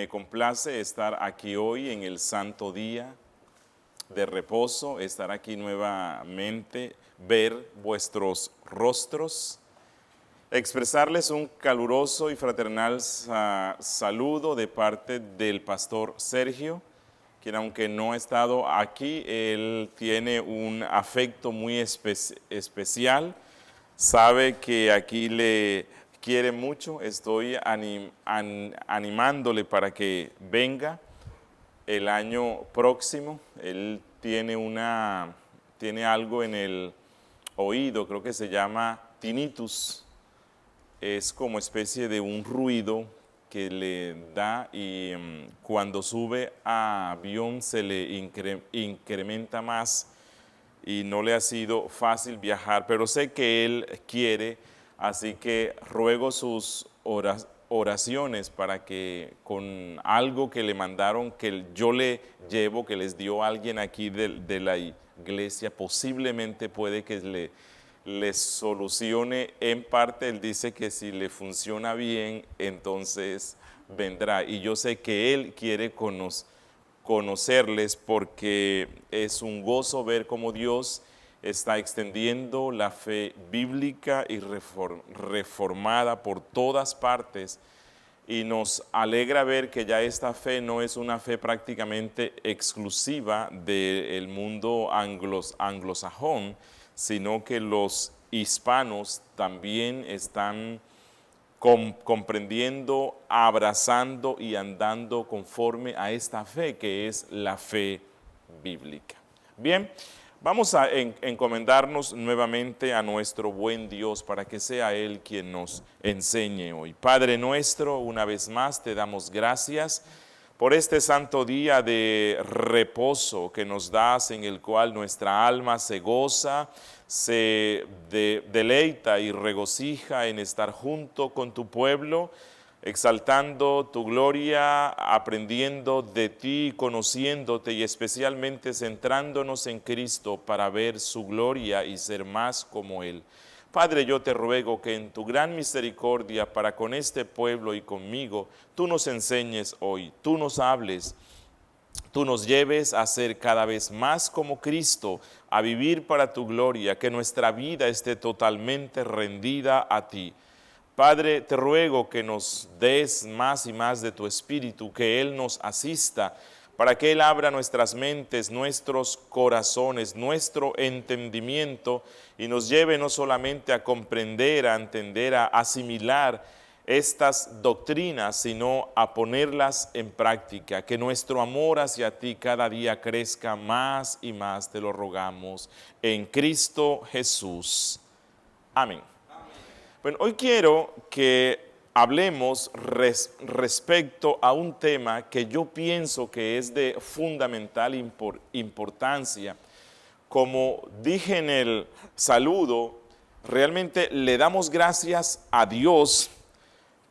Me complace estar aquí hoy en el santo día de reposo, estar aquí nuevamente, ver vuestros rostros, expresarles un caluroso y fraternal saludo de parte del pastor Sergio, quien aunque no ha estado aquí, él tiene un afecto muy especial, sabe que aquí le quiere mucho, estoy animándole para que venga el año próximo. Él tiene algo en el oído, creo que se llama tinnitus, es como especie de un ruido que le da y cuando sube a avión se le incrementa más y no le ha sido fácil viajar, pero sé que él quiere, así que ruego sus oraciones para que con algo que le mandaron, que yo le llevo, que les dio alguien aquí de la iglesia, posiblemente puede que le solucione en parte. Él dice que si le funciona bien, entonces vendrá. Y yo sé que él quiere conocerles porque es un gozo ver cómo Dios está extendiendo la fe bíblica y reformada por todas partes, y nos alegra ver que ya esta fe no es una fe prácticamente exclusiva del mundo anglosajón, sino que los hispanos también están comprendiendo, abrazando y andando conforme a esta fe que es la fe bíblica. Bien, vamos a encomendarnos nuevamente a nuestro buen Dios para que sea Él quien nos enseñe hoy. Padre nuestro, una vez más te damos gracias por este santo día de reposo que nos das, en el cual nuestra alma se goza, se deleita y regocija en estar junto con tu pueblo, exaltando tu gloria, aprendiendo de ti, conociéndote y especialmente centrándonos en Cristo para ver su gloria y ser más como Él. Padre, yo te ruego que en tu gran misericordia para con este pueblo y conmigo, tú nos enseñes hoy, tú nos hables, tú nos lleves a ser cada vez más como Cristo, a vivir para tu gloria, que nuestra vida esté totalmente rendida a ti. Padre, te ruego que nos des más y más de tu Espíritu, que Él nos asista, para que Él abra nuestras mentes, nuestros corazones, nuestro entendimiento, y nos lleve no solamente a comprender, a entender, a asimilar estas doctrinas, sino a ponerlas en práctica, que nuestro amor hacia ti cada día crezca más y más, te lo rogamos, en Cristo Jesús. Amén. Bueno, hoy quiero que hablemos respecto a un tema que yo pienso que es de fundamental importancia. Como dije en el saludo, realmente le damos gracias a Dios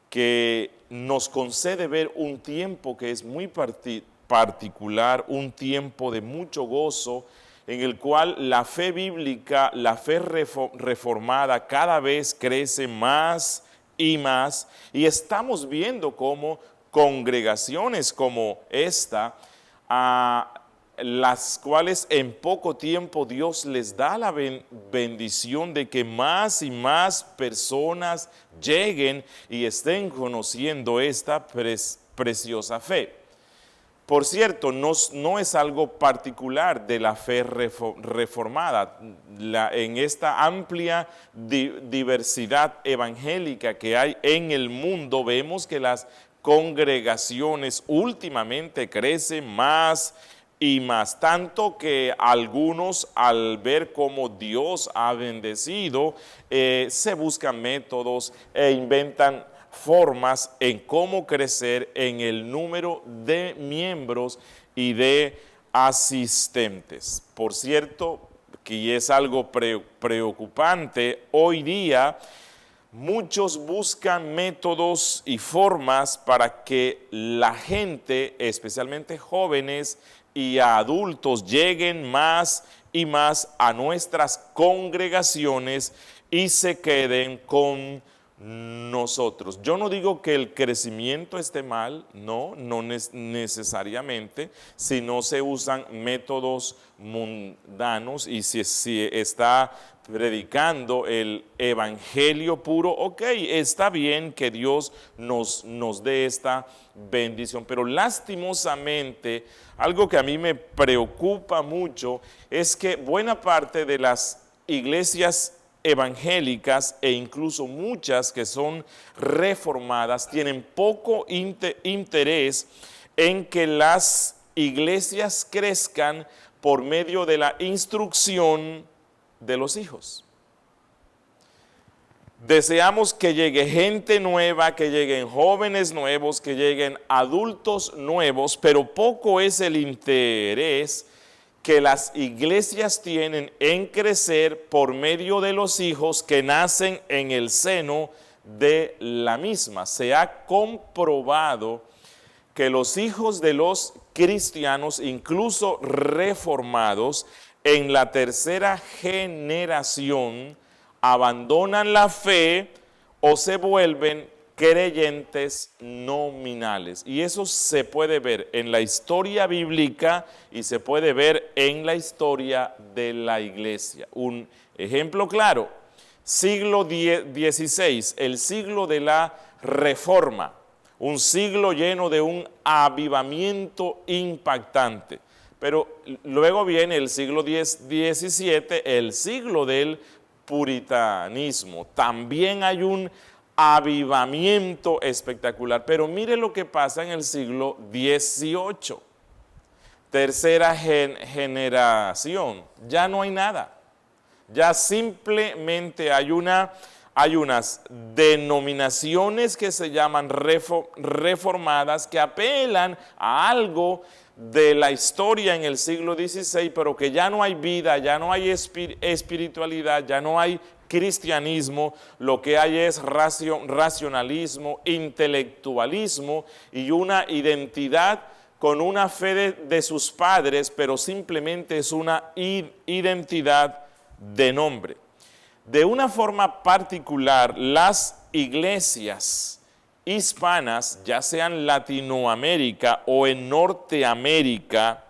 que nos concede ver un tiempo que es muy particular, un tiempo de mucho gozo, en el cual la fe bíblica, la fe reformada cada vez crece más, y estamos viendo cómo congregaciones como esta, a las cuales en poco tiempo Dios les da la bendición de que más y más personas lleguen y estén conociendo esta preciosa fe. Por cierto, no es algo particular de la fe reformada. En esta amplia diversidad evangélica que hay en el mundo, vemos que las congregaciones últimamente crecen más y más, tanto que algunos, al ver cómo Dios ha bendecido, se buscan métodos e inventan formas en cómo crecer en el número de miembros y de asistentes. Por cierto, que es algo preocupante, hoy día muchos buscan métodos y formas para que la gente, especialmente jóvenes y adultos, lleguen más y más a nuestras congregaciones y se queden con nosotros. Yo no digo que el crecimiento esté mal, no necesariamente, si no se usan métodos mundanos y si está predicando el evangelio puro, ok, está bien que Dios nos dé esta bendición, pero lastimosamente, algo que a mí me preocupa mucho es que buena parte de las iglesias evangélicas e incluso muchas que son reformadas tienen poco interés en que las iglesias crezcan por medio de la instrucción de los hijos. Deseamos que llegue gente nueva, que lleguen jóvenes nuevos, que lleguen adultos nuevos, pero poco es el interés que las iglesias tienen en crecer por medio de los hijos que nacen en el seno de la misma. Se ha comprobado que los hijos de los cristianos, incluso reformados, en la tercera generación, abandonan la fe o se vuelven creyentes nominales. Y eso se puede ver en la historia bíblica y se puede ver en la historia de la iglesia. Un ejemplo claro, siglo XVI, el siglo de la Reforma, un siglo lleno de un avivamiento impactante. Pero luego viene el siglo XVII, el siglo del puritanismo. También hay un avivamiento espectacular, pero mire lo que pasa en el siglo XVIII. Tercera generación, ya no hay nada. Ya simplemente hay unas denominaciones que se llaman reformadas, que apelan a algo de la historia en el siglo XVI, pero que ya no hay vida, ya no hay espiritualidad, ya no hay cristianismo, lo que hay es racionalismo, intelectualismo y una identidad con una fe de sus padres, pero simplemente es una identidad de nombre. De una forma particular, las iglesias hispanas, ya sea en Latinoamérica o en Norteamérica,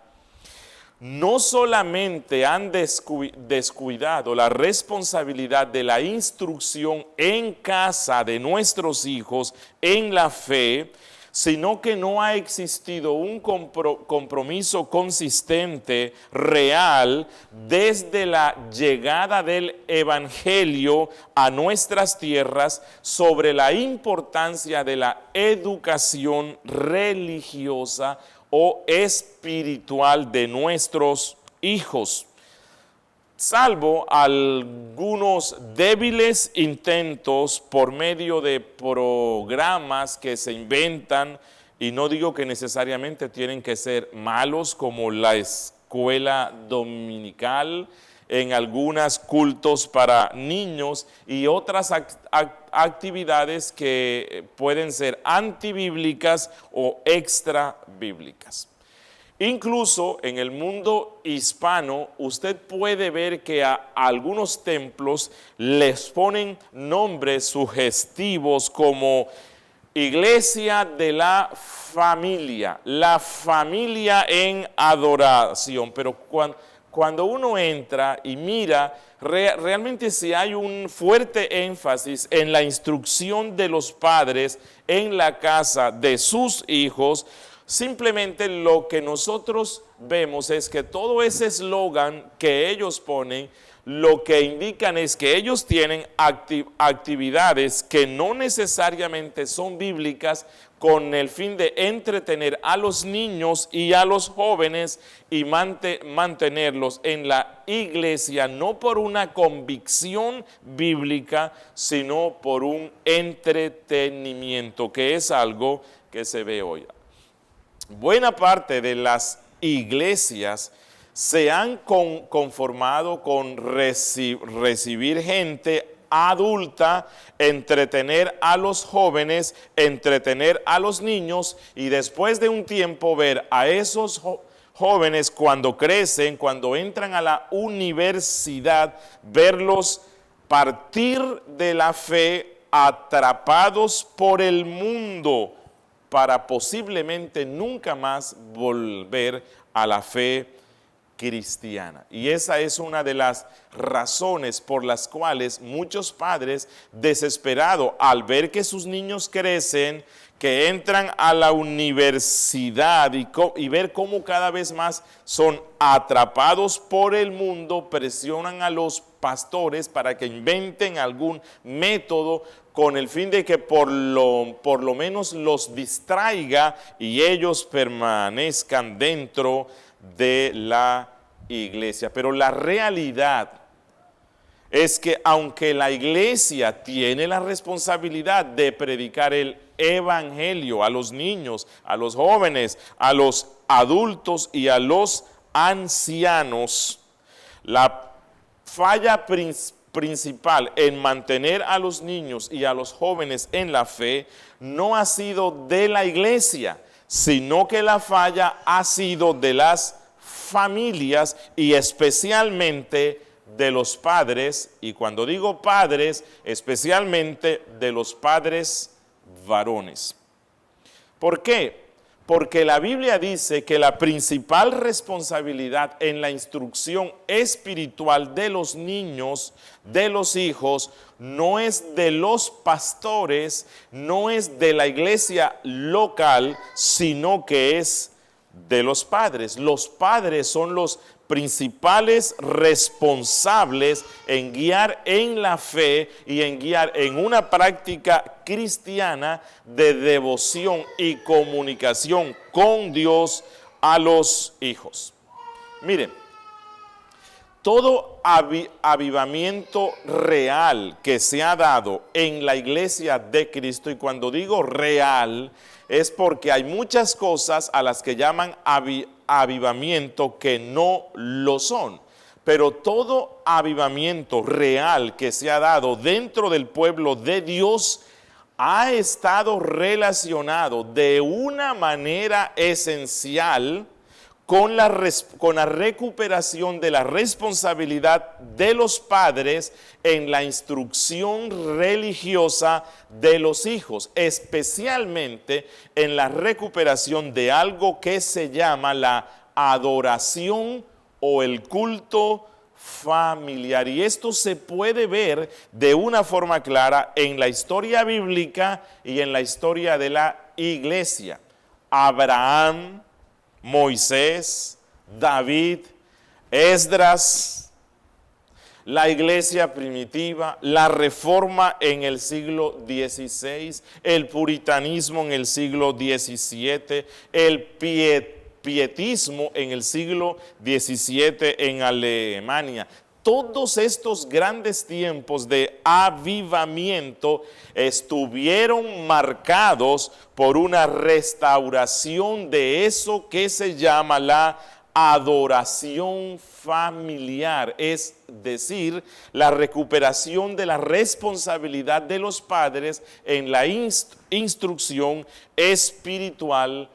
no solamente han descuidado la responsabilidad de la instrucción en casa de nuestros hijos en la fe, sino que no ha existido un compromiso consistente, real, desde la llegada del Evangelio a nuestras tierras sobre la importancia de la educación religiosa o espiritual de nuestros hijos. Salvo algunos débiles intentos por medio de programas que se inventan, y no digo que necesariamente tienen que ser malos, como la escuela dominical, en algunos cultos para niños y otras actividades que pueden ser antibíblicas o extrabíblicas. Incluso en el mundo hispano, usted puede ver que a algunos templos les ponen nombres sugestivos como Iglesia de la familia en adoración. Pero cuando uno entra y mira, realmente sí hay un fuerte énfasis en la instrucción de los padres en la casa de sus hijos. Simplemente lo que nosotros vemos es que todo ese eslogan que ellos ponen, lo que indican es que ellos tienen actividades que no necesariamente son bíblicas, con el fin de entretener a los niños y a los jóvenes y mantenerlos en la iglesia, no por una convicción bíblica, sino por un entretenimiento, que es algo que se ve hoy. Buena parte de las iglesias se han conformado con recibir gente adulta, entretener a los jóvenes, entretener a los niños, y después de un tiempo ver a esos jóvenes cuando crecen, cuando entran a la universidad, verlos partir de la fe atrapados por el mundo para posiblemente nunca más volver a la fe cristiana. Y esa es una de las razones por las cuales muchos padres, desesperados al ver que sus niños crecen, que entran a la universidad y ver cómo cada vez más son atrapados por el mundo, presionan a los pastores para que inventen algún método con el fin de que por lo menos los distraiga y ellos permanezcan dentro de la iglesia. Pero la realidad es que aunque la iglesia tiene la responsabilidad de predicar el evangelio a los niños, a los jóvenes, a los adultos y a los ancianos, la falla principal en mantener a los niños y a los jóvenes en la fe no ha sido de la iglesia, sino que la falla ha sido de las familias y especialmente de los padres, y cuando digo padres, especialmente de los padres varones. ¿Por qué? Porque la Biblia dice que la principal responsabilidad en la instrucción espiritual de los niños, de los hijos, no es de los pastores, no es de la iglesia local, sino que es de los padres. Los padres son los principales responsables en guiar en la fe y en guiar en una práctica cristiana de devoción y comunicación con Dios a los hijos. Miren, todo avivamiento real que se ha dado en la iglesia de Cristo, y cuando digo real, es porque hay muchas cosas a las que llaman avivamiento que no lo son. Pero todo avivamiento real que se ha dado dentro del pueblo de Dios ha estado relacionado de una manera esencial con la recuperación de la responsabilidad de los padres en la instrucción religiosa de los hijos, especialmente en la recuperación de algo que se llama la adoración o el culto familiar. Y esto se puede ver de una forma clara en la historia bíblica y en la historia de la iglesia. Abraham, Moisés, David, Esdras, la iglesia primitiva, la reforma en el siglo XVI, el puritanismo en el siglo XVII, el pietismo en el siglo XVII en Alemania. Todos estos grandes tiempos de avivamiento estuvieron marcados por una restauración de eso que se llama la adoración familiar, es decir, la recuperación de la responsabilidad de los padres en la instrucción espiritual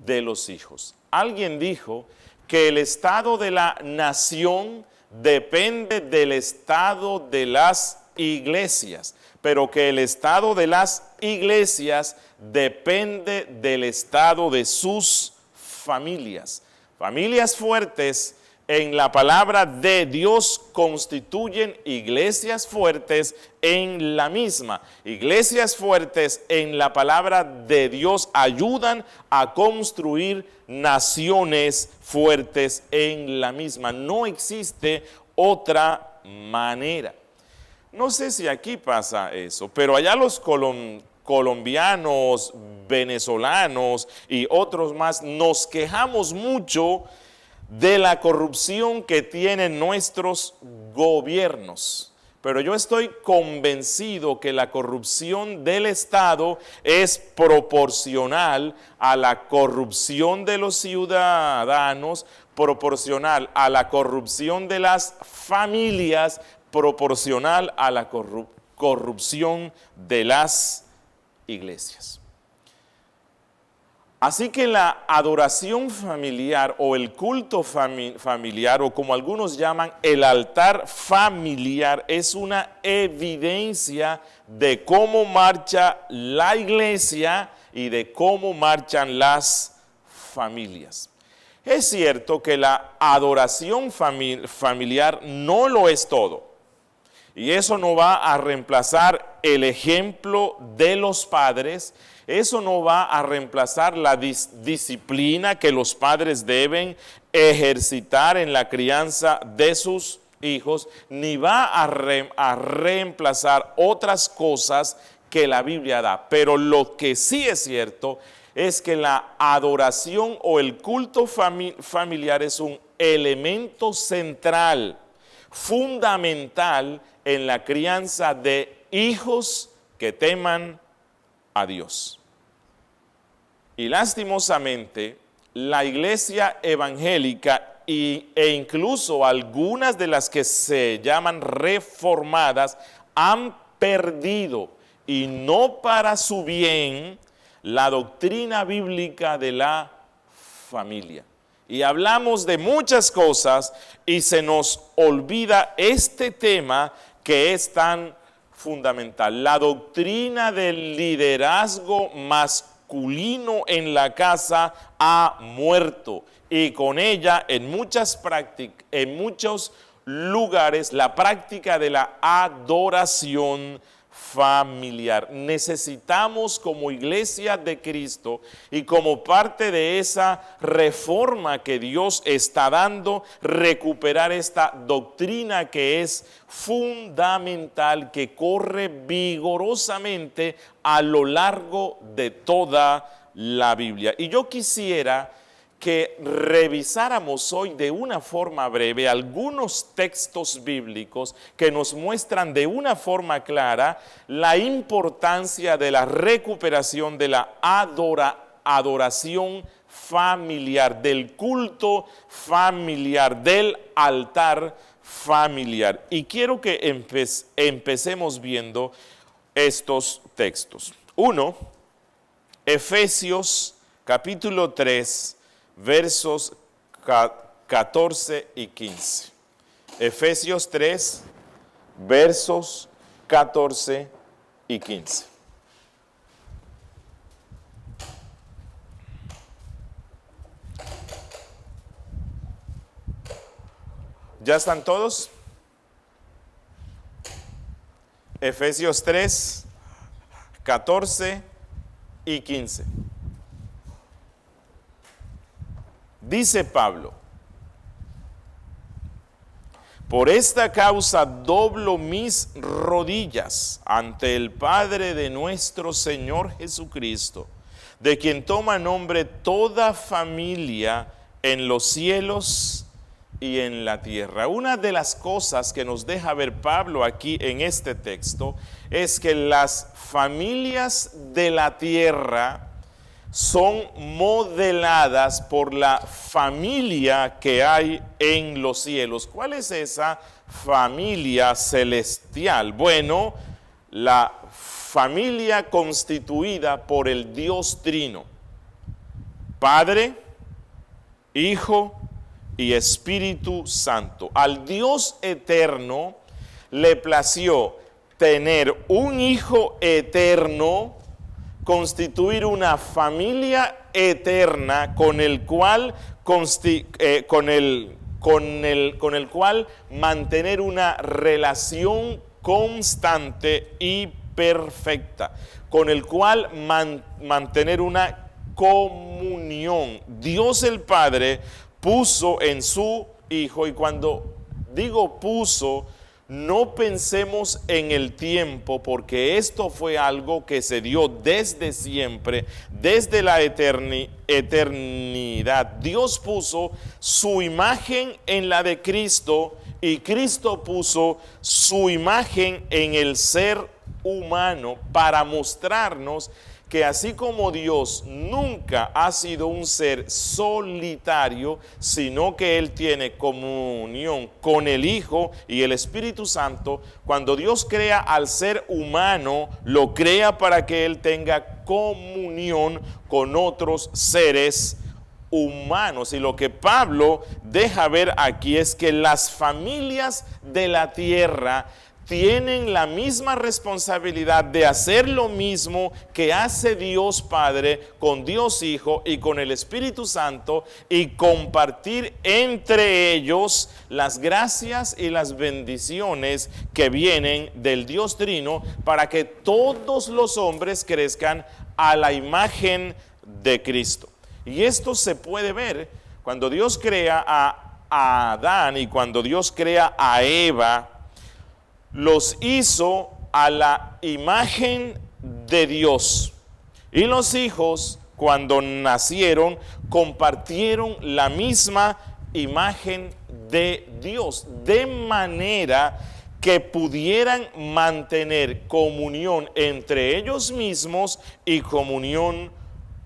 de los hijos. Alguien dijo que el estado de la nación depende del estado de las iglesias, pero que el estado de las iglesias depende del estado de sus familias. Familias fuertes en la palabra de Dios constituyen iglesias fuertes en la misma. Iglesias fuertes en la palabra de Dios ayudan a construir naciones fuertes en la misma. No existe otra manera. No sé si aquí pasa eso, pero allá los colombianos, venezolanos y otros más nos quejamos mucho de la corrupción que tienen nuestros gobiernos. Pero yo estoy convencido que la corrupción del Estado es proporcional a la corrupción de los ciudadanos, proporcional a la corrupción de las familias, proporcional a la corrupción de las iglesias. Así que la adoración familiar o el culto familiar, o como algunos llaman el altar familiar, es una evidencia de cómo marcha la iglesia y de cómo marchan las familias. Es cierto que la adoración familiar no lo es todo. Y eso no va a reemplazar el ejemplo de los padres, eso no va a reemplazar la disciplina que los padres deben ejercitar en la crianza de sus hijos, ni va a reemplazar otras cosas que la Biblia da. Pero lo que sí es cierto es que la adoración o el culto familiar es un elemento central, fundamental en la crianza de hijos que teman a Dios. Y lastimosamente, la iglesia evangélica e incluso algunas de las que se llaman reformadas han perdido, y no para su bien, la doctrina bíblica de la familia. Y hablamos de muchas cosas y se nos olvida este tema que es tan fundamental. La doctrina del liderazgo masculino en la casa ha muerto, y con ella en muchos lugares la práctica de la adoración familiar. Necesitamos, como iglesia de Cristo y como parte de esa reforma que Dios está dando, recuperar esta doctrina que es fundamental, que corre vigorosamente a lo largo de toda la Biblia. Y yo quisiera que revisáramos hoy de una forma breve algunos textos bíblicos que nos muestran de una forma clara la importancia de la recuperación de la adoración familiar, del culto familiar, del altar familiar. Y quiero que empecemos viendo estos textos. Uno, Efesios capítulo 3, versos 14 y 15. Efesios 3, versos 14 y 15. ¿Ya están todos? Efesios 3, 14 y 15. Dice Pablo: por esta causa doblo mis rodillas ante el Padre de nuestro Señor Jesucristo, de quien toma nombre toda familia en los cielos y en la tierra. Una de las cosas que nos deja ver Pablo aquí en este texto es que las familias de la tierra son modeladas por la familia que hay en los cielos. ¿Cuál es esa familia celestial? Bueno, la familia constituida por el Dios Trino, Padre, Hijo y Espíritu Santo. Al Dios eterno le plació tener un Hijo eterno, constituir una familia eterna con el cual mantener una relación constante y perfecta, con el cual mantener una comunión. Dios el Padre puso en su Hijo, y cuando digo puso, no pensemos en el tiempo, porque esto fue algo que se dio desde siempre, desde la eternidad. Dios puso su imagen en la de Cristo, y Cristo puso su imagen en el ser humano para mostrarnos que así como Dios nunca ha sido un ser solitario, sino que Él tiene comunión con el Hijo y el Espíritu Santo, cuando Dios crea al ser humano, lo crea para que Él tenga comunión con otros seres humanos. Y lo que Pablo deja ver aquí es que las familias de la tierra tienen la misma responsabilidad de hacer lo mismo que hace Dios Padre con Dios Hijo y con el Espíritu Santo, y compartir entre ellos las gracias y las bendiciones que vienen del Dios Trino, para que todos los hombres crezcan a la imagen de Cristo. Y esto se puede ver cuando Dios crea a Adán y cuando Dios crea a Eva. Los hizo a la imagen de Dios. Y los hijos, cuando nacieron, compartieron la misma imagen de Dios, de manera que pudieran mantener comunión entre ellos mismos y comunión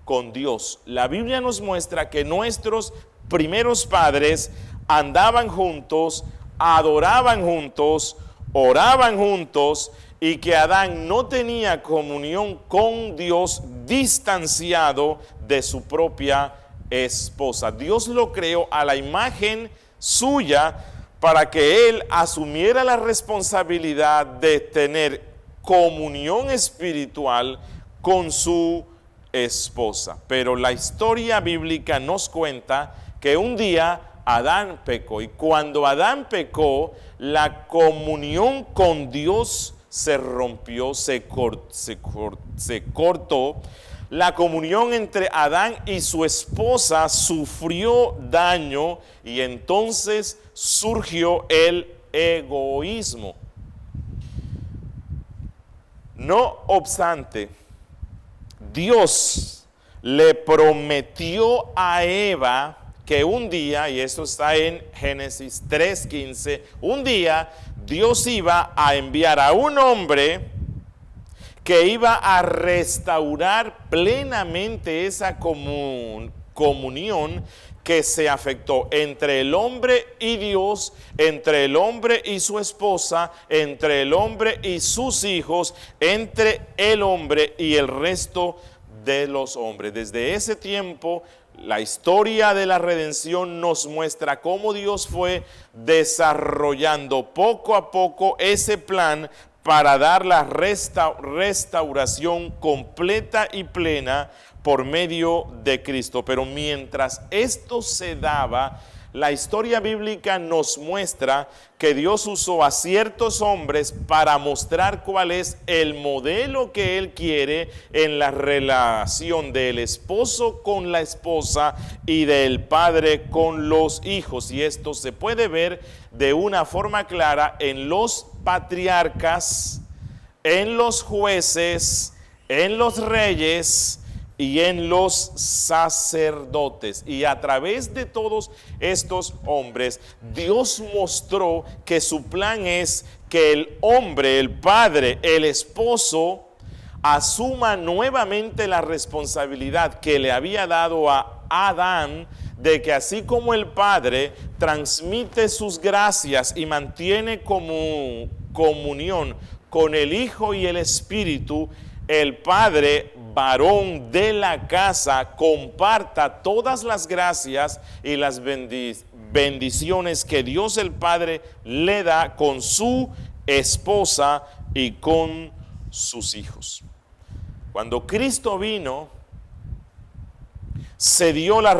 con Dios. La Biblia nos muestra que nuestros primeros padres andaban juntos, adoraban juntos, oraban juntos, y que Adán no tenía comunión con Dios distanciado de su propia esposa. Dios lo creó a la imagen suya para que él asumiera la responsabilidad de tener comunión espiritual con su esposa. Pero la historia bíblica nos cuenta que un día Adán pecó, y cuando Adán pecó, la comunión con Dios se rompió, se cortó. La comunión entre Adán y su esposa sufrió daño, y entonces surgió el egoísmo. No obstante, Dios le prometió a Eva que un día, y esto está en Génesis 3:15, un día Dios iba a enviar a un hombre que iba a restaurar plenamente esa comunión que se afectó entre el hombre y Dios, entre el hombre y su esposa, entre el hombre y sus hijos, entre el hombre y el resto de los hombres. Desde ese tiempo, la historia de la redención nos muestra cómo Dios fue desarrollando poco a poco ese plan para dar la restauración completa y plena por medio de Cristo. Pero mientras esto se daba, la historia bíblica nos muestra que Dios usó a ciertos hombres para mostrar cuál es el modelo que Él quiere en la relación del esposo con la esposa y del padre con los hijos. Y esto se puede ver de una forma clara en los patriarcas, en los jueces, en los reyes y en los sacerdotes. Y a través de todos estos hombres, Dios mostró que su plan es que el hombre, el padre, el esposo, asuma nuevamente la responsabilidad que le había dado a Adán, de que así como el padre transmite sus gracias y mantiene comunión con el Hijo y el Espíritu, el padre varón de la casa comparta todas las gracias y las bendiciones que Dios el Padre le da con su esposa y con sus hijos. Cuando Cristo vino, se dio la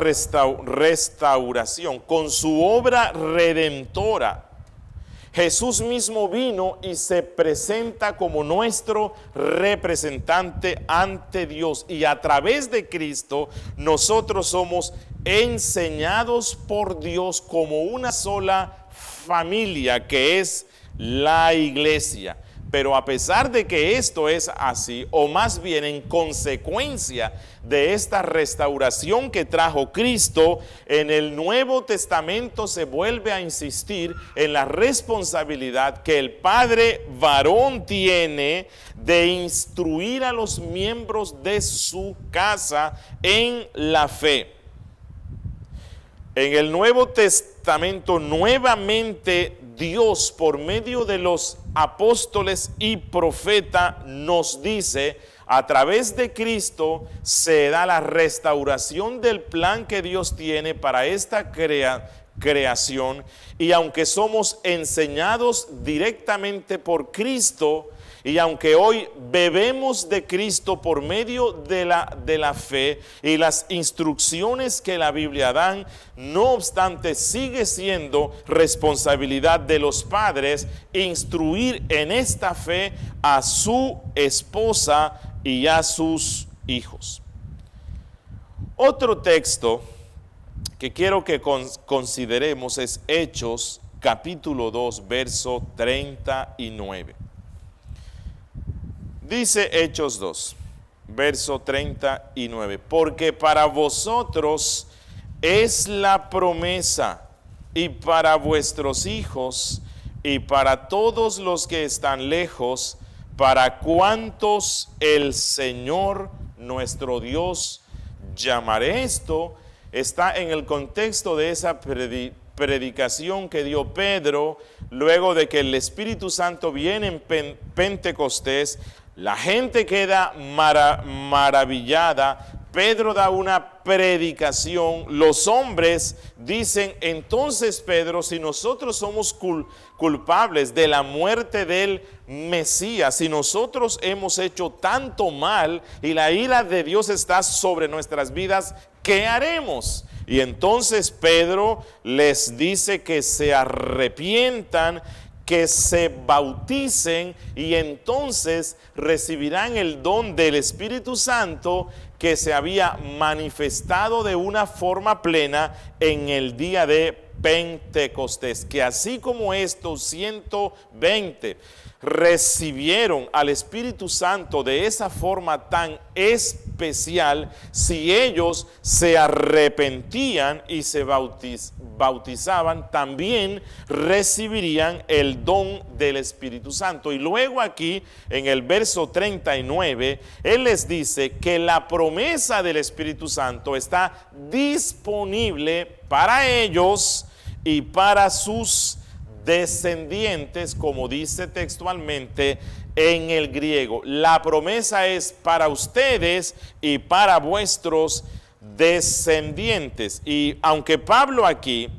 restauración con su obra redentora. Jesús mismo vino y se presenta como nuestro representante ante Dios, y a través de Cristo nosotros somos enseñados por Dios como una sola familia, que es la iglesia. Pero a pesar de que esto es así, o más bien en consecuencia de esta restauración que trajo Cristo, en el Nuevo Testamento se vuelve a insistir en la responsabilidad que el padre varón tiene de instruir a los miembros de su casa en la fe. En el Nuevo Testamento, nuevamente Dios, por medio de los apóstoles y profetas, nos dice a través de Cristo se da la restauración del plan que Dios tiene para esta creación, y aunque somos enseñados directamente por Cristo, y aunque hoy bebemos de Cristo por medio de la fe y las instrucciones que la Biblia dan, no obstante sigue siendo responsabilidad de los padres instruir en esta fe a su esposa y a sus hijos. Otro texto que quiero que consideremos es Hechos capítulo 2, verso 39. Dice Hechos 2, verso 39, porque para vosotros es la promesa, y para vuestros hijos, y para todos los que están lejos, para cuantos el Señor nuestro Dios llamaré. Esto está en el contexto de esa predicación que dio Pedro luego de que el Espíritu Santo viene en Pentecostés. La gente queda maravillada. Pedro da una predicación. Los hombres dicen: entonces, Pedro, si nosotros somos culpables de la muerte del Mesías, si nosotros hemos hecho tanto mal y la ira de Dios está sobre nuestras vidas, ¿qué haremos? Y entonces Pedro les dice que se arrepientan, que se bauticen, y entonces recibirán el don del Espíritu Santo que se había manifestado de una forma plena en el día de Pentecostés. Que así como estos 120 recibieron al Espíritu Santo de esa forma tan especial, si ellos se arrepentían y se bautizaban, también recibirían el don del Espíritu Santo. Y luego aquí en el verso 39, Él les dice que la promesa del Espíritu Santo está disponible para ellos y para sus descendientes, como dice textualmente en el griego. La promesa es para ustedes y para vuestros descendientes. Y aunque Pablo aquí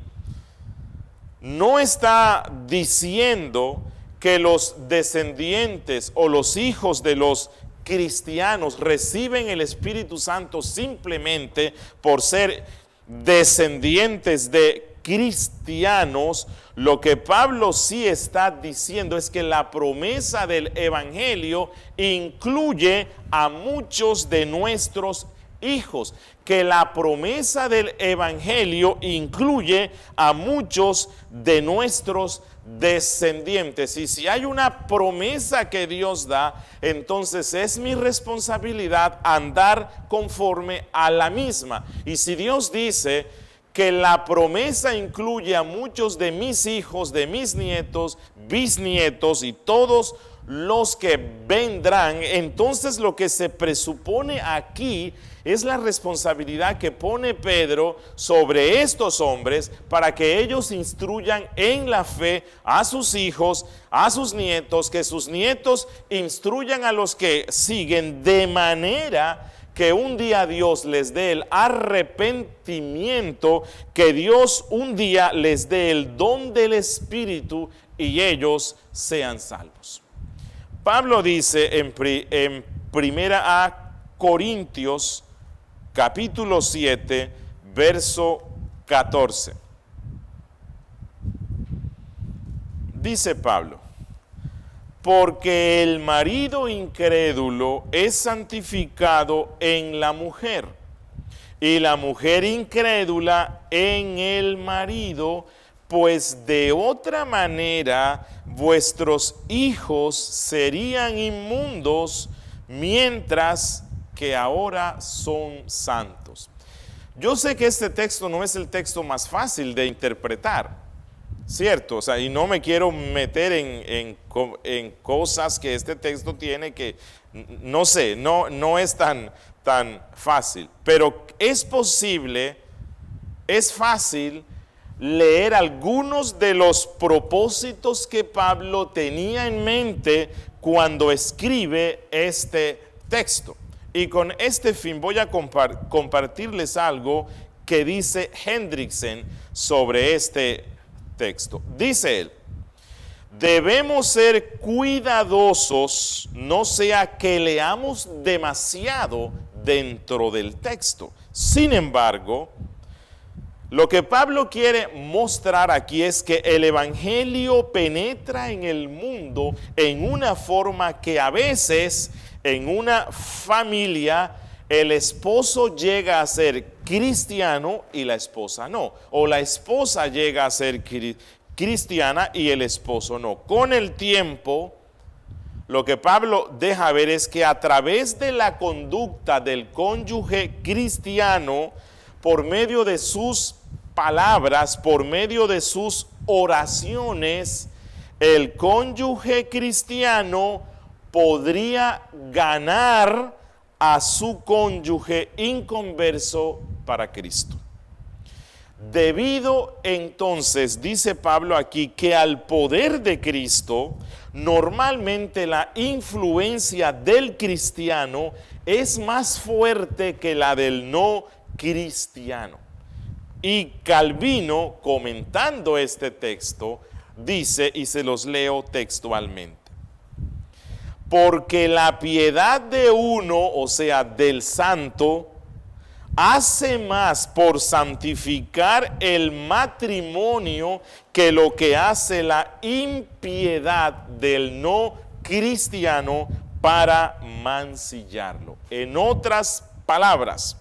no está diciendo que los descendientes o los hijos de los cristianos reciben el Espíritu Santo simplemente por ser descendientes de cristianos, lo que Pablo sí está diciendo es que la promesa del evangelio incluye a muchos de nuestros hijos, que la promesa del evangelio incluye a muchos de nuestros descendientes. Y si hay una promesa que Dios da, entonces es mi responsabilidad andar conforme a la misma. Y si Dios dice que la promesa incluye a muchos de mis hijos, de mis nietos, bisnietos y todos los que vendrán, entonces lo que se presupone aquí es la responsabilidad que pone Pedro sobre estos hombres para que ellos instruyan en la fe a sus hijos, a sus nietos, que sus nietos instruyan a los que siguen, de manera que un día Dios les dé el arrepentimiento, que Dios un día les dé el don del Espíritu y ellos sean salvos. Pablo dice en Primera a Corintios capítulo 7, verso 14. Dice Pablo: porque el marido incrédulo es santificado en la mujer, y la mujer incrédula en el marido, pues de otra manera vuestros hijos serían inmundos, mientras que ahora son santos. Yo sé que este texto no es el texto más fácil de interpretar, ¿cierto? O sea, y no me quiero meter en cosas que este texto tiene que, no sé, no es tan fácil. Pero es posible, es fácil leer algunos de los propósitos que Pablo tenía en mente cuando escribe este texto. Y con este fin voy a compartirles algo que dice Hendriksen sobre este texto. Dice él: debemos ser cuidadosos, no sea que leamos demasiado dentro del texto. Sin embargo, lo que Pablo quiere mostrar aquí es que el evangelio penetra en el mundo en una forma que a veces en una familia el esposo llega a ser cristiano y la esposa no, o la esposa llega a ser cristiana y el esposo no. Con el tiempo, lo que Pablo deja ver es que a través de la conducta del cónyuge cristiano, por medio de sus palabras, por medio de sus oraciones, el cónyuge cristiano podría ganar a su cónyuge inconverso para Cristo. Debido entonces, dice Pablo aquí, que al poder de Cristo, normalmente la influencia del cristiano es más fuerte que la del no cristiano. Y Calvino, comentando este texto, dice, y se los leo textualmente: porque la piedad de uno, o sea, del santo, hace más por santificar el matrimonio que lo que hace la impiedad del no cristiano para mancillarlo. En otras palabras,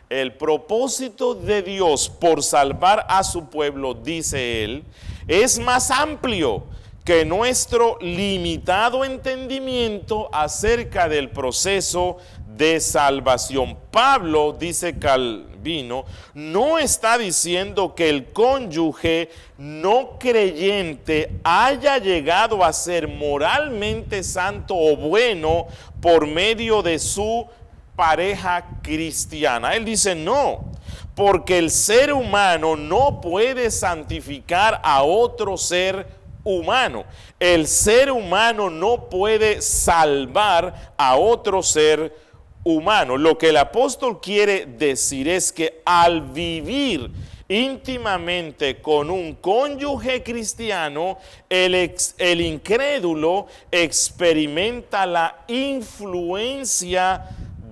el propósito de Dios por salvar a su pueblo, dice él, es más amplio que nuestro limitado entendimiento acerca del proceso de salvación. Pablo, dice Calvino, no está diciendo que el cónyuge no creyente haya llegado a ser moralmente santo o bueno por medio de su pareja cristiana. Él dice no, porque el ser humano no puede santificar a otro ser humano. El ser humano no puede salvar a otro ser humano. Lo que el apóstol quiere decir es que al vivir íntimamente con un cónyuge cristiano, el incrédulo experimenta la influencia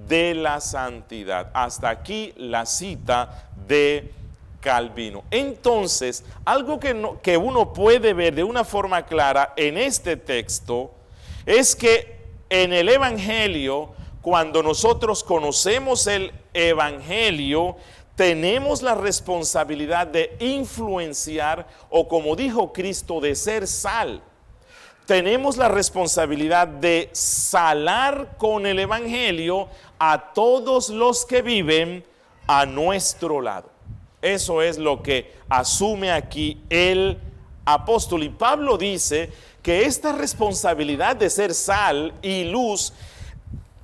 de la santidad. Hasta aquí la cita de Calvino. Entonces, algo que uno puede ver de una forma clara en este texto es que en el Evangelio, cuando nosotros conocemos el Evangelio, tenemos la responsabilidad de influenciar, o como dijo Cristo, de ser sal. Tenemos la responsabilidad de salar con el Evangelio a todos los que viven a nuestro lado. Eso es lo que asume aquí el apóstol. Y Pablo dice que esta responsabilidad de ser sal y luz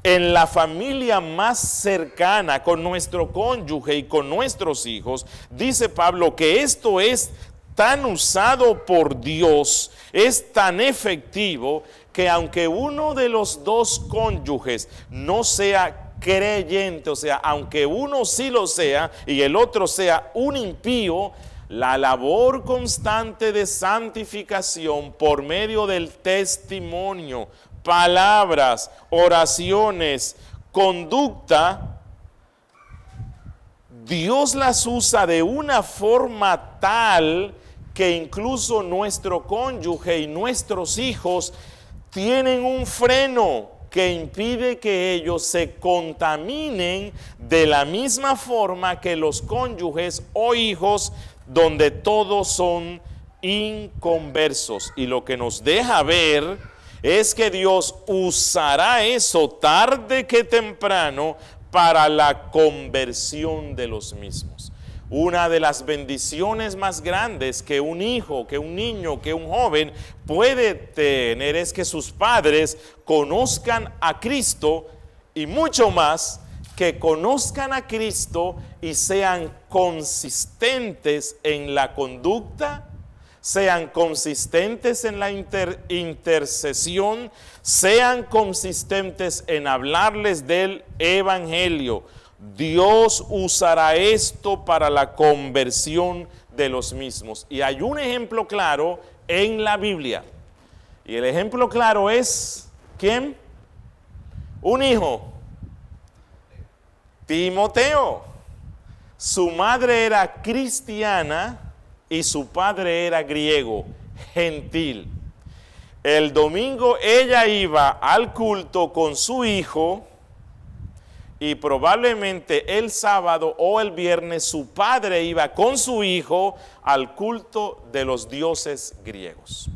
en la familia más cercana, con nuestro cónyuge y con nuestros hijos, dice Pablo que esto es tan usado por Dios, es tan efectivo, que aunque uno de los dos cónyuges no sea creyente, o sea, aunque uno sí lo sea y el otro sea un impío, la labor constante de santificación por medio del testimonio, palabras, oraciones, conducta, Dios las usa de una forma tal que incluso nuestro cónyuge y nuestros hijos tienen un freno que impide que ellos se contaminen de la misma forma que los cónyuges o hijos donde todos son inconversos. Y lo que nos deja ver es que Dios usará eso tarde que temprano para la conversión de los mismos. Una de las bendiciones más grandes que un hijo, que un niño, que un joven puede tener es que sus padres conozcan a Cristo, y mucho más, que conozcan a Cristo y sean consistentes en la conducta, sean consistentes en la intercesión, sean consistentes en hablarles del evangelio. Dios usará esto para la conversión de los mismos. Y hay un ejemplo claro en la Biblia. Y el ejemplo claro es, ¿quién? Un hijo, Timoteo. Su madre era cristiana y su padre era griego, gentil. El domingo ella iba al culto con su hijo y probablemente el sábado o el viernes su padre iba con su hijo al culto de los dioses griegos.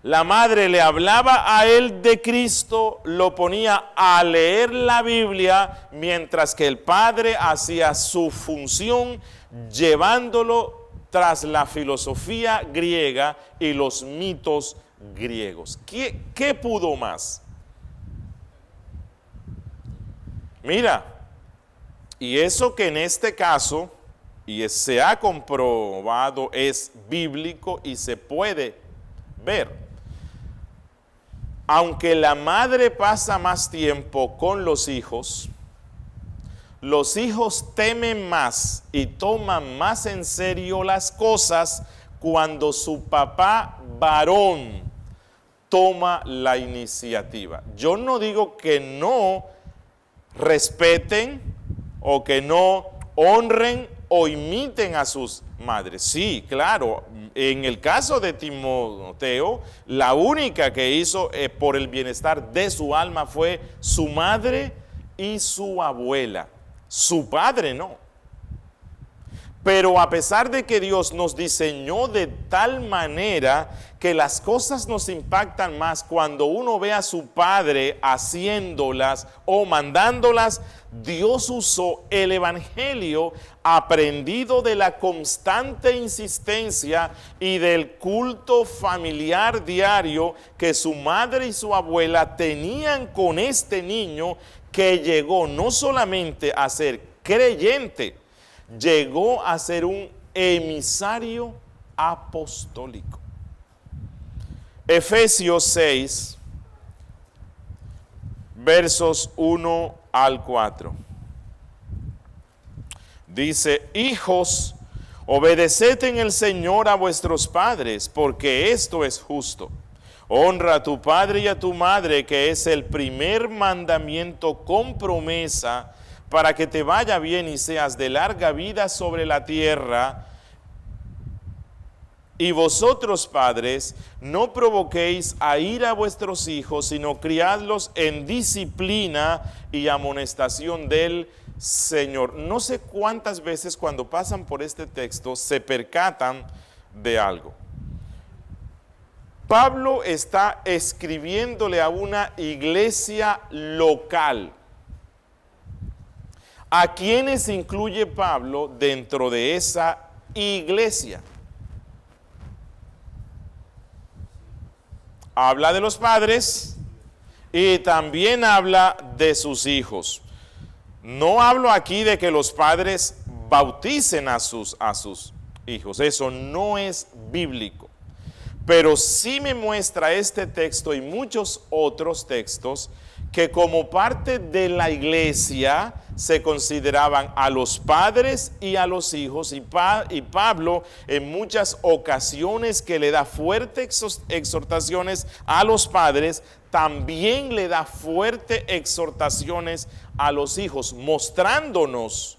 La madre le hablaba a él de Cristo, lo ponía a leer la Biblia, mientras que el padre hacía su función llevándolo tras la filosofía griega y los mitos griegos. ¿Qué pudo más? Mira, y eso que en este caso, y se ha comprobado, es bíblico y se puede ver. Aunque la madre pasa más tiempo con los hijos temen más y toman más en serio las cosas cuando su papá varón toma la iniciativa. Yo no digo que no respeten o que no honren o imiten a sus madres. Sí, claro, en el caso de Timoteo, la única que hizo por el bienestar de su alma fue su madre y su abuela. Su padre no. Pero a pesar de que Dios nos diseñó de tal manera que las cosas nos impactan más cuando uno ve a su padre haciéndolas o mandándolas, Dios usó el evangelio aprendido de la constante insistencia y del culto familiar diario que su madre y su abuela tenían con este niño, que llegó no solamente a ser creyente, llegó a ser un emisario apostólico. Efesios 6, versos 1 al 4. Dice: hijos, obedeced en el Señor a vuestros padres, porque esto es justo. Honra a tu padre y a tu madre, que es el primer mandamiento con promesa, para que te vaya bien y seas de larga vida sobre la tierra. Y vosotros, padres, no provoquéis a ira a vuestros hijos, sino criadlos en disciplina y amonestación del Señor. No sé cuántas veces cuando pasan por este texto se percatan de algo. Pablo está escribiéndole a una iglesia local. ¿A quiénes incluye Pablo dentro de esa iglesia? Habla de los padres y también habla de sus hijos. No hablo aquí de que los padres bauticen a sus hijos. Eso no es bíblico. Pero sí me muestra este texto y muchos otros textos que como parte de la iglesia se consideraban a los padres y a los hijos, y Pablo en muchas ocasiones que le da fuertes exhortaciones a los padres, también le da fuertes exhortaciones a los hijos, mostrándonos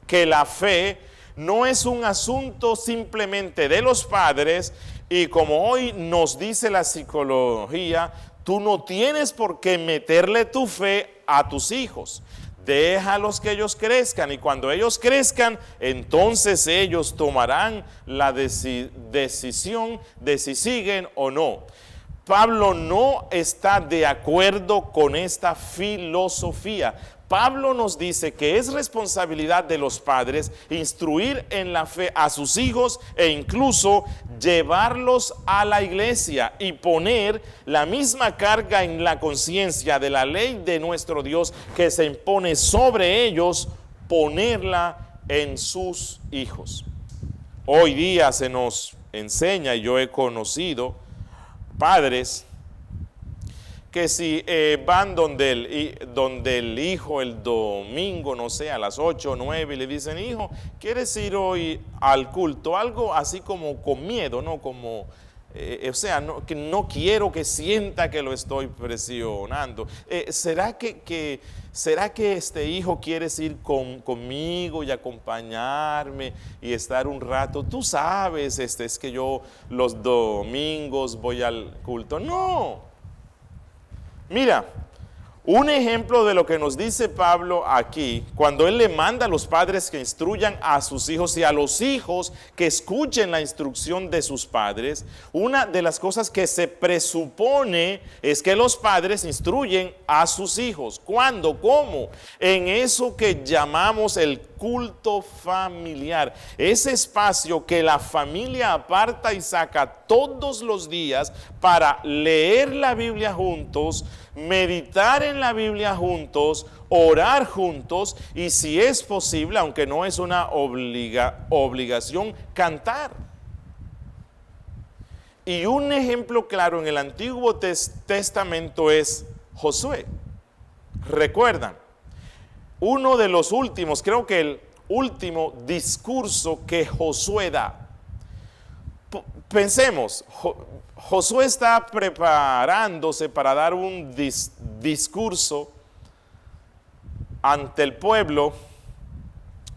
que la fe no es un asunto simplemente de los padres, y como hoy nos dice la psicología, tú no tienes por qué meterle tu fe a tus hijos. Déjalos que ellos crezcan, y cuando ellos crezcan, entonces ellos tomarán la decisión de si siguen o no. Pablo no está de acuerdo con esta filosofía. Pablo nos dice que es responsabilidad de los padres instruir en la fe a sus hijos e incluso llevarlos a la iglesia y poner la misma carga en la conciencia de la ley de nuestro Dios que se impone sobre ellos, ponerla en sus hijos. Hoy día se nos enseña, y yo he conocido padres que si van donde el hijo el domingo, no sé, a las 8 o 9, y le dicen, hijo, ¿quieres ir hoy al culto? Algo así como con miedo, ¿no? Como, o sea, no, que no quiero que sienta que lo estoy presionando. ¿Será que este hijo quieres ir conmigo y acompañarme y estar un rato? Tú sabes, es que yo los domingos voy al culto. No. Mira, un ejemplo de lo que nos dice Pablo aquí, cuando él le manda a los padres que instruyan a sus hijos y a los hijos que escuchen la instrucción de sus padres, una de las cosas que se presupone es que los padres instruyen a sus hijos. ¿Cuándo? ¿Cómo? En eso que llamamos el culto familiar, ese espacio que la familia aparta y saca todos los días para leer la Biblia juntos, meditar en la Biblia juntos, orar juntos y, si es posible, aunque no es una obligación, cantar. Y un ejemplo claro en el Antiguo Testamento es Josué. ¿Recuerdan? Uno de los últimos, creo que el último discurso que Josué da. Pensemos, Josué está preparándose para dar un discurso ante el pueblo,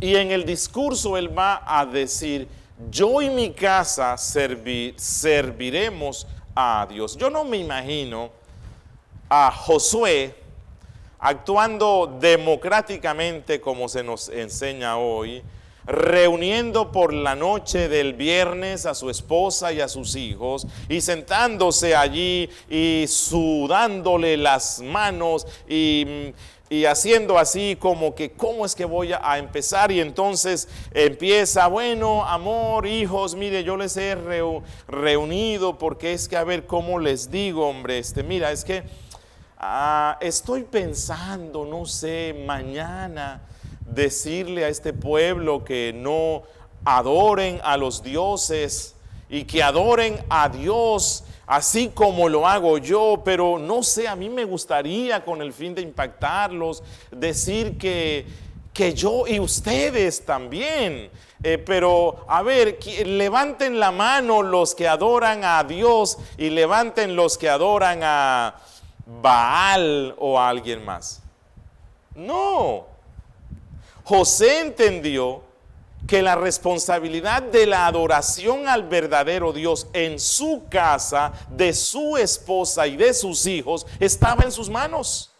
y en el discurso él va a decir, yo y mi casa serviremos a Dios. Yo no me imagino a Josué actuando democráticamente como se nos enseña hoy, reuniendo por la noche del viernes a su esposa y a sus hijos y sentándose allí y sudándole las manos y haciendo así como que cómo es que voy a empezar, y entonces empieza, bueno, amor, hijos, mire, yo les he reunido porque es que a ver cómo les digo, hombre, mira, es que estoy pensando, no sé, mañana decirle a este pueblo que no adoren a los dioses y que adoren a Dios así como lo hago yo, pero no sé, a mí me gustaría, con el fin de impactarlos, decir que yo y ustedes también, pero a ver, levanten la mano los que adoran a Dios y levanten los que adoran a Baal o a alguien más. No. José entendió que la responsabilidad de la adoración al verdadero Dios en su casa, de su esposa y de sus hijos, estaba en sus manos.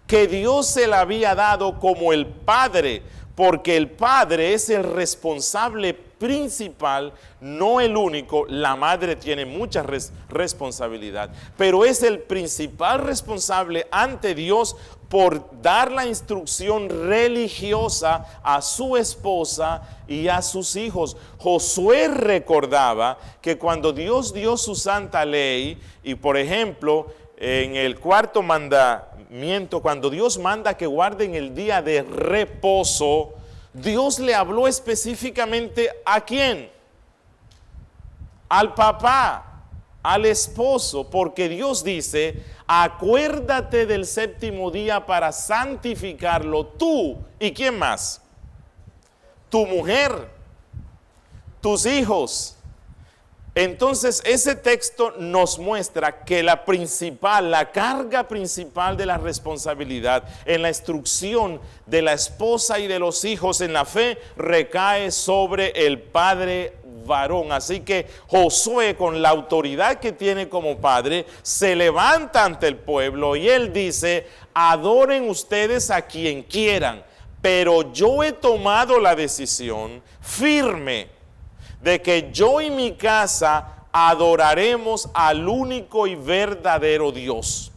Que Dios se la había dado como el Padre, porque el Padre es el responsable principal, no el único. La madre tiene mucha responsabilidad, pero es el principal responsable ante Dios por dar la instrucción religiosa a su esposa y a sus hijos. Josué recordaba que cuando Dios dio su santa ley, y por ejemplo, en el cuarto mandamiento, cuando Dios manda que guarden el día de reposo, Dios le habló específicamente ¿a quién? Al papá, al esposo, porque Dios dice, acuérdate del séptimo día para santificarlo tú. ¿Y quién más? Tu mujer, tus hijos. Entonces ese texto nos muestra que la carga principal de la responsabilidad en la instrucción de la esposa y de los hijos en la fe recae sobre el padre varón. Así que Josué, con la autoridad que tiene como padre, se levanta ante el pueblo y él dice, adoren ustedes a quien quieran, pero yo he tomado la decisión firme de que yo y mi casa adoraremos al único y verdadero Dios.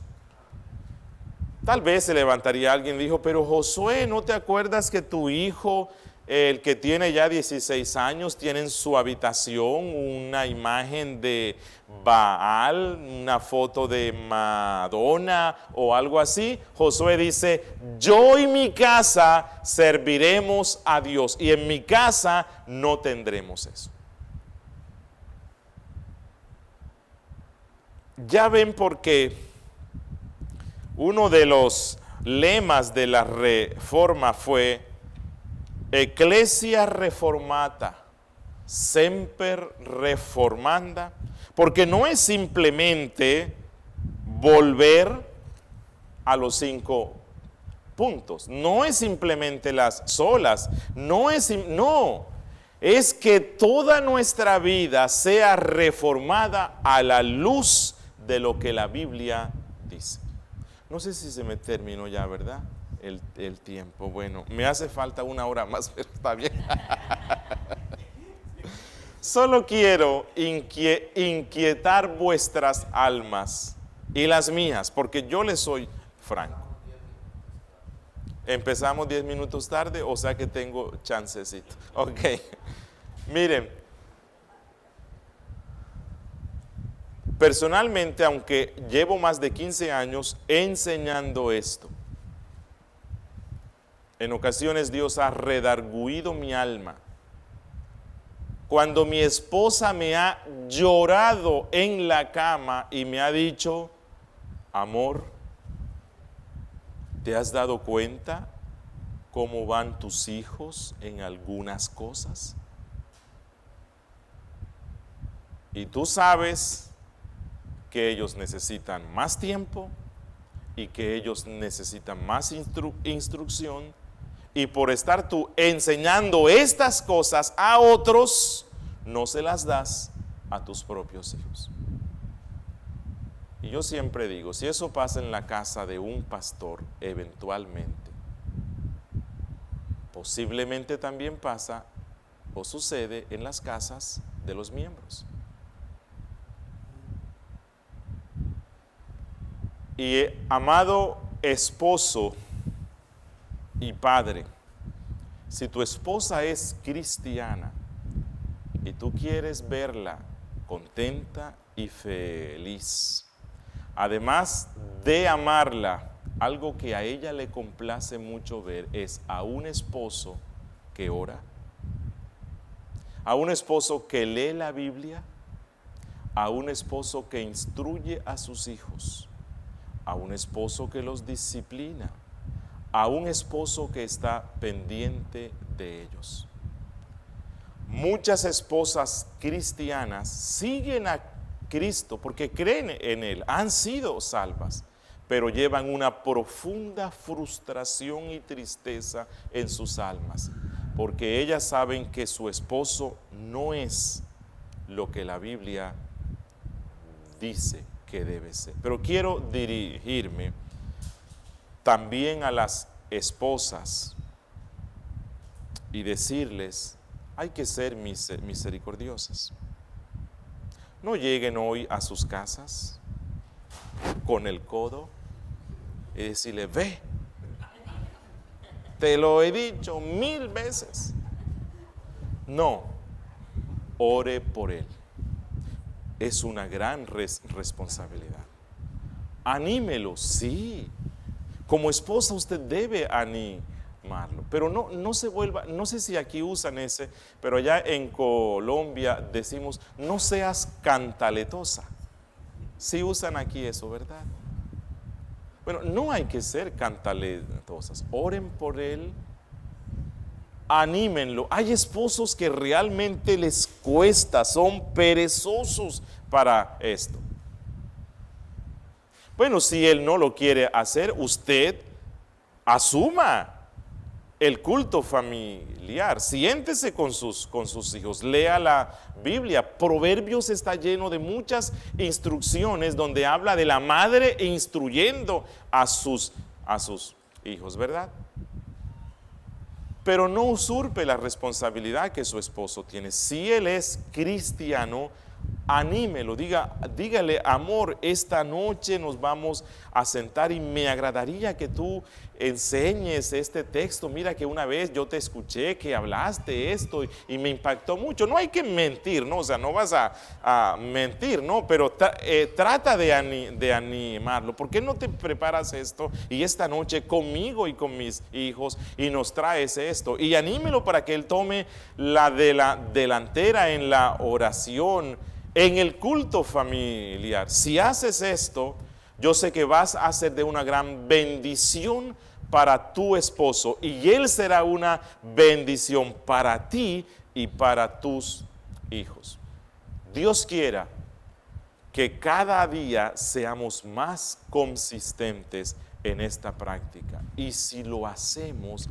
Tal vez se levantaría alguien y dijo, pero Josué, ¿no te acuerdas que tu hijo, el que tiene ya 16 años, tiene en su habitación una imagen de Baal, una foto de Madonna o algo así? Josué dice, yo y mi casa serviremos a Dios y en mi casa no tendremos eso. Ya ven por qué uno de los lemas de la Reforma fue Ecclesia Reformata, Semper Reformanda, porque no es simplemente volver a los 5 puntos, no es simplemente las solas, no, es que toda nuestra vida sea reformada a la luz de lo que la Biblia dice. No sé si se me terminó ya, ¿verdad? El tiempo. Bueno, me hace falta 1 hora más, pero está bien. Solo quiero inquietar vuestras almas y las mías, porque yo les soy franco. Empezamos 10 minutos tarde, o sea que tengo chancecito. Ok. Miren, personalmente, aunque llevo más de 15 años enseñando esto, en ocasiones Dios ha redarguido mi alma. Cuando mi esposa me ha llorado en la cama y me ha dicho, amor, ¿te has dado cuenta cómo van tus hijos en algunas cosas? Y tú sabes que ellos necesitan más tiempo y que ellos necesitan más instrucción, y por estar tú enseñando estas cosas a otros, no se las das a tus propios hijos. Y yo siempre digo, si eso pasa en la casa de un pastor, eventualmente, posiblemente también pasa o sucede en las casas de los miembros. Y amado esposo y padre, si tu esposa es cristiana y tú quieres verla contenta y feliz, además de amarla, algo que a ella le complace mucho ver es a un esposo que ora, a un esposo que lee la Biblia, a un esposo que instruye a sus hijos, a un esposo que los disciplina, a un esposo que está pendiente de ellos. Muchas esposas cristianas siguen a Cristo porque creen en Él, han sido salvas, pero llevan una profunda frustración y tristeza en sus almas, porque ellas saben que su esposo no es lo que la Biblia dice que debe ser. Pero quiero dirigirme también a las esposas y decirles, hay que ser misericordiosas. No lleguen hoy a sus casas con el codo y decirle, ve, te lo he dicho 1000 veces. No, ore por él. Es una gran responsabilidad. Anímelo, sí. Como esposa usted debe animarlo, pero no se vuelva, no sé si aquí usan ese, pero allá en Colombia decimos, no seas cantaletosa. Sí usan aquí eso, ¿verdad? Bueno, no hay que ser cantaletosas. Oren por él, anímenlo. Hay esposos que realmente les cuesta, son perezosos para esto. Bueno, si él no lo quiere hacer, usted asuma el culto familiar, siéntese con sus hijos, lea la Biblia. Proverbios está lleno de muchas instrucciones donde habla de la madre instruyendo a sus hijos, ¿verdad? Pero no usurpe la responsabilidad que su esposo tiene. Si él es cristiano, anímelo, dígale, amor, esta noche nos vamos a sentar y me agradaría que tú enseñes este texto. Mira que una vez yo te escuché que hablaste esto y me impactó mucho. No hay que mentir, ¿no? O sea, no vas a mentir, ¿no? Pero trata de animarlo. ¿Por qué no te preparas esto y esta noche conmigo y con mis hijos y nos traes esto? Y anímelo para que él tome la delantera en la oración En el culto familiar, si haces esto, yo sé que vas a ser de una gran bendición para tu esposo y él será una bendición para ti y para tus hijos. Dios quiera que cada día seamos más consistentes en esta práctica. Y si lo hacemos,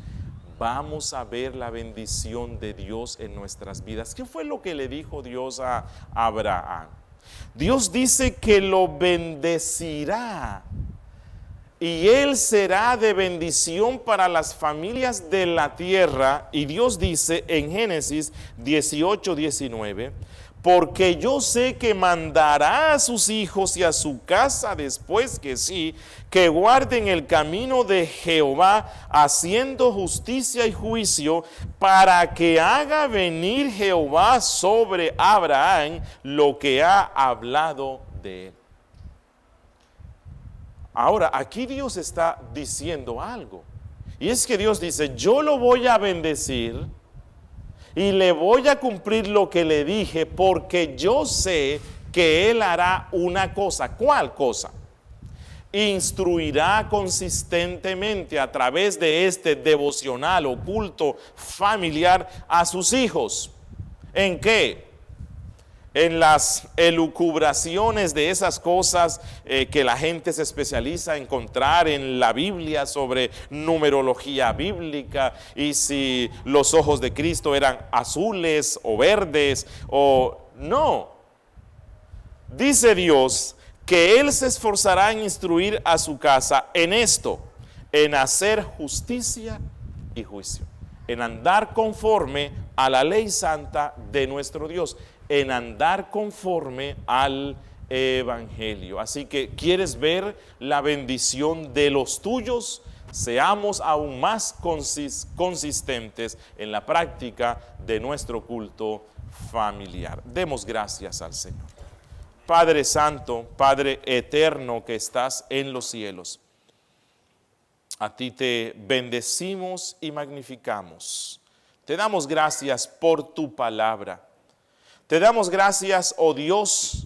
vamos a ver la bendición de Dios en nuestras vidas. ¿Qué fue lo que le dijo Dios a Abraham? Dios dice que lo bendecirá y él será de bendición para las familias de la tierra. Y Dios dice en Génesis 18:19, porque yo sé que mandará a sus hijos y a su casa después que sí, que guarden el camino de Jehová, haciendo justicia y juicio, para que haga venir Jehová sobre Abraham lo que ha hablado de él. Ahora, aquí Dios está diciendo algo. Y es que Dios dice, yo lo voy a bendecir y le voy a cumplir lo que le dije, porque yo sé que Él hará una cosa. ¿Cuál cosa? Instruirá consistentemente a través de este devocional o culto familiar a sus hijos. ¿En qué? En las elucubraciones de esas cosas que la gente se especializa en encontrar en la Biblia sobre numerología bíblica y si los ojos de Cristo eran azules o verdes o no. Dice Dios que Él se esforzará en instruir a su casa en esto, en hacer justicia y juicio, en andar conforme a la ley santa de nuestro Dios, en andar conforme al Evangelio. Así que, ¿quieres ver la bendición de los tuyos? Seamos aún más consistentes en la práctica de nuestro culto familiar. Demos gracias al Señor. Padre Santo, Padre Eterno que estás en los cielos, a ti te bendecimos y magnificamos. Te damos gracias por tu palabra. Te damos gracias, oh Dios,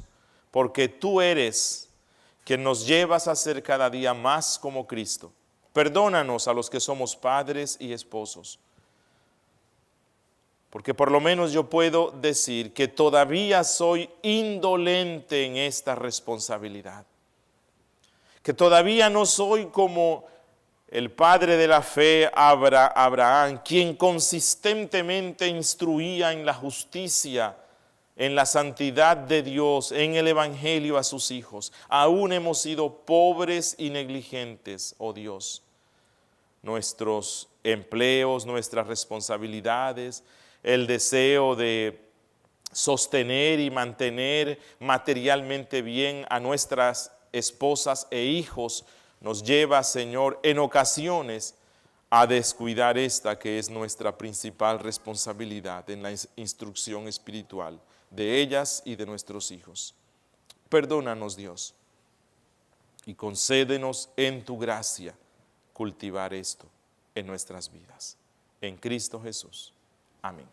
porque tú eres quien nos llevas a ser cada día más como Cristo. Perdónanos a los que somos padres y esposos, porque por lo menos yo puedo decir que todavía soy indolente en esta responsabilidad, que todavía no soy como el padre de la fe Abraham, quien consistentemente instruía en la justicia, en la santidad de Dios, en el Evangelio a sus hijos. Aún hemos sido pobres y negligentes, oh Dios. Nuestros empleos, nuestras responsabilidades, el deseo de sostener y mantener materialmente bien a nuestras esposas e hijos, nos lleva, Señor, en ocasiones a descuidar esta que es nuestra principal responsabilidad en la instrucción espiritual de ellas y de nuestros hijos. Perdónanos, Dios, y concédenos en tu gracia cultivar esto en nuestras vidas. En Cristo Jesús. Amén.